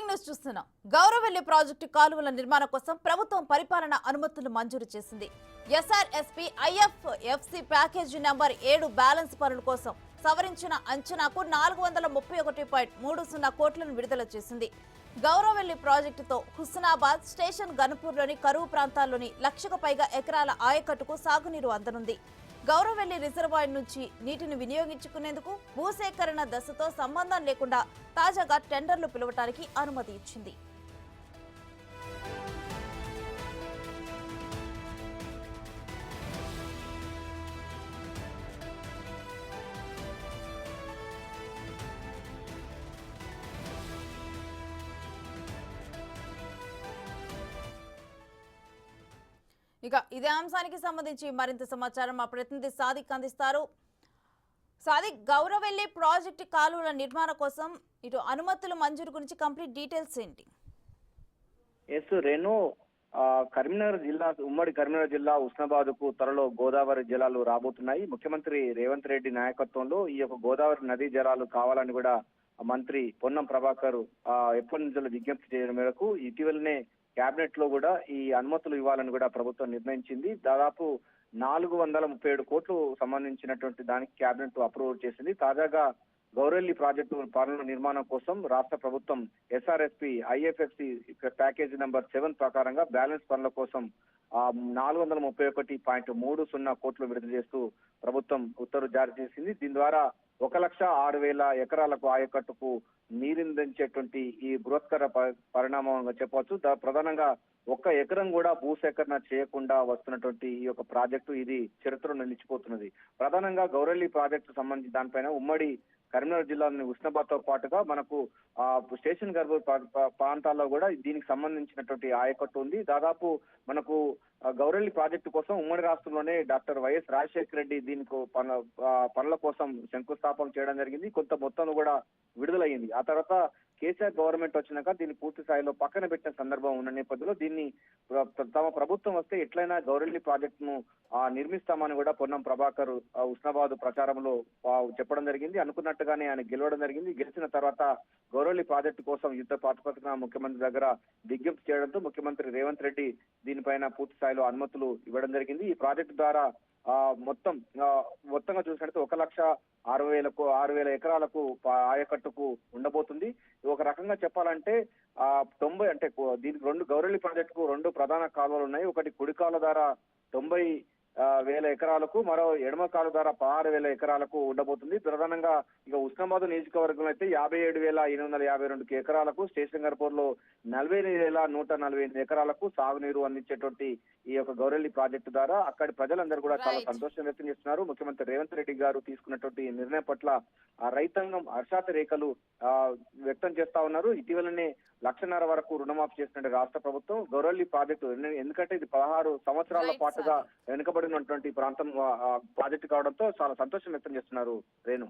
Breaking news చూస్తున్నాం. Gouravelli project కాలువల నిర్మాణం కోసం ప్రభుత్వం పరిపాలన అనుమతులు మంజూరు చేసింది. ఎస్ఆర్ఎస్పీ ఐఎఫ్ఎఫ్సి ప్యాకేజీ నంబర్ 7 బ్యాలెన్స్ పనుల కోసం సవరించిన అంచనాకు 431.30 కోట్లను విడుదల చేసింది. గౌరవెల్లి ప్రాజెక్టుతో హుస్నాబాద్ స్టేషన్, గన్పూర్లోని కరువు ప్రాంతాల్లోని 1,00,000కు పైగా ఎకరాల ఆయకట్టుకు సాగునీరు అందనుంది. గౌరవెల్లి రిజర్వాయర్ నుంచి నీటిని వినియోగించుకునేందుకు భూసేకరణ దశతో సంబంధం లేకుండా తాజాగా టెండర్లు పిలవటానికి అనుమతి ఇచ్చింది. ఇక ఇదే అంశానికి సంబంధించి మరింత సమాచారం మా ప్రతినిధి సాదిక్ అందిస్తారు. సాదిక్, గౌరవెల్లి ప్రాజెక్టు కాలువల నిర్మాణం కోసం ఇటు అనుమతుల మంజూరు గురించి కంప్లీట్ డీటెయిల్స్ ఏంటి? రేణు, కరీంనగర్ జిల్లా, ఉమ్మడి కరీంనగర్ జిల్లా హుస్నాబాద్ కు త్వరలో గోదావరి జలాలు రాబోతున్నాయి. ముఖ్యమంత్రి రేవంత్ రెడ్డి నాయకత్వంలో ఈ యొక్క గోదావరి నదీ జలాలు కావాలని కూడా మంత్రి పొన్నం ప్రభాకర్ ఎప్పటి నుంచో విజ్ఞప్తి చేయడం మేరకు ఇటీవలనే కేబినెట్ లో కూడా ఈ అనుమతులు ఇవ్వాలని కూడా ప్రభుత్వం నిర్ణయించింది. దాదాపు 437 కోట్లు సంబంధించినటువంటి దానికి కేబినెట్ అప్రూవ్ చేసింది. తాజాగా గౌరవెల్లి ప్రాజెక్టు పనుల నిర్మాణం కోసం రాష్ట్ర ప్రభుత్వం ఎస్ఆర్ఎస్పీ ఐఎఫ్ఎఫ్సి ప్యాకేజీ నంబర్ 7 ప్రకారంగా బ్యాలెన్స్ పనుల కోసం 431.30 కోట్లు విడుదల చేస్తూ ప్రభుత్వం ఉత్తర్వులు జారీ చేసింది. దీని ద్వారా 1,06,000 ఎకరాలకు ఆయకట్టుకు నీరిందించేటువంటి ఈ బృహత్కర పరిణామంగా చెప్పవచ్చు. ప్రధానంగా 1 ఎకరం కూడా భూసేకరణ చేయకుండా వస్తున్నటువంటి ఈ యొక్క ప్రాజెక్టు ఇది చరిత్రలో నిలిచిపోతున్నది. ప్రధానంగా గౌరవెల్లి ప్రాజెక్టు సంబంధించి దానిపైన ఉమ్మడి కరీంనగర్ జిల్లాలోని హుస్నాబాద్ తో పాటుగా మనకు స్టేషన్ గర్భ ప్రాంతాల్లో కూడా దీనికి సంబంధించినటువంటి ఆయకట్టు ఉంది. దాదాపు మనకు గౌరవెల్లి ప్రాజెక్టు కోసం ఉమ్మడి రాష్ట్రంలోనే డాక్టర్ వైఎస్ రాజశేఖర రెడ్డి దీనికి పనుల కోసం శంకుస్థాపన చేయడం జరిగింది. కొంత మొత్తం కూడా విడుదలయ్యింది. ఆ తర్వాత కేసీఆర్ గవర్నమెంట్ వచ్చినాక దీన్ని పూర్తి స్థాయిలో పక్కన పెట్టిన సందర్భం ఉన్న నేపథ్యంలో దీన్ని తమ ప్రభుత్వం వస్తే ఎట్లయినా గౌరవెల్లి ప్రాజెక్టును నిర్మిస్తామని కూడా పొన్నం ప్రభాకర్ హుస్నాబాద్ ప్రచారంలో చెప్పడం జరిగింది. అనుకున్నట్టుగానే ఆయన గెలవడం జరిగింది. గెలిచిన తర్వాత గౌరవెల్లి ప్రాజెక్టు కోసం యుద్ధ ప్రాతిపదికన ముఖ్యమంత్రి దగ్గర విజ్ఞప్తి చేయడంతో ముఖ్యమంత్రి రేవంత్ రెడ్డి దీనిపైన పూర్తి స్థాయిలో అనుమతులు ఇవ్వడం జరిగింది. ఈ ప్రాజెక్టు ద్వారా మొత్తంగా చూసినట్టు 1,06,000 ఎకరాలకు ఆయకట్టుకు ఉండబోతుంది. ఒక రకంగా చెప్పాలంటే 90 అంటే దీనికి గౌరవెల్లి ప్రాజెక్టుకు 2 ప్రధాన కాలువలు ఉన్నాయి. ఒకటి కుడి కాలువ ద్వారా 90,000 ఎకరాలకు, మరో ఎడమ కాలువ ద్వారా 16,000 ఎకరాలకు ఉండబోతుంది. ప్రధానంగా ఇక హుస్నాబాద్ నియోజకవర్గంలో అయితే 57,852 ఎకరాలకు, స్టేషన్ గర్పూర్ లో 40,148 ఎకరాలకు సాగునీరు అందించేటువంటి ఈ యొక్క గౌరవెల్లి ప్రాజెక్టు ద్వారా అక్కడి ప్రజలందరూ కూడా చాలా సంతోషం వ్యక్తం చేస్తున్నారు. ముఖ్యమంత్రి రేవంత్ రెడ్డి గారు తీసుకున్నటువంటి నిర్ణయం పట్ల ఆ రైతాంగం హర్షాత రేఖలు వ్యక్తం చేస్తా ఉన్నారు. ఇటీవలనే 1,00,000 వరకు రుణమాఫీ చేసినటువంటి రాష్ట్ర ప్రభుత్వం గౌరవెల్లి ప్రాజెక్టు, ఎందుకంటే ఇది 16 సంవత్సరాల పాటుగా వెనుకబడినటువంటి ప్రాంతం ప్రాజెక్టు కావడంతో చాలా సంతోషం వ్యక్తం చేస్తున్నారు. రేణు.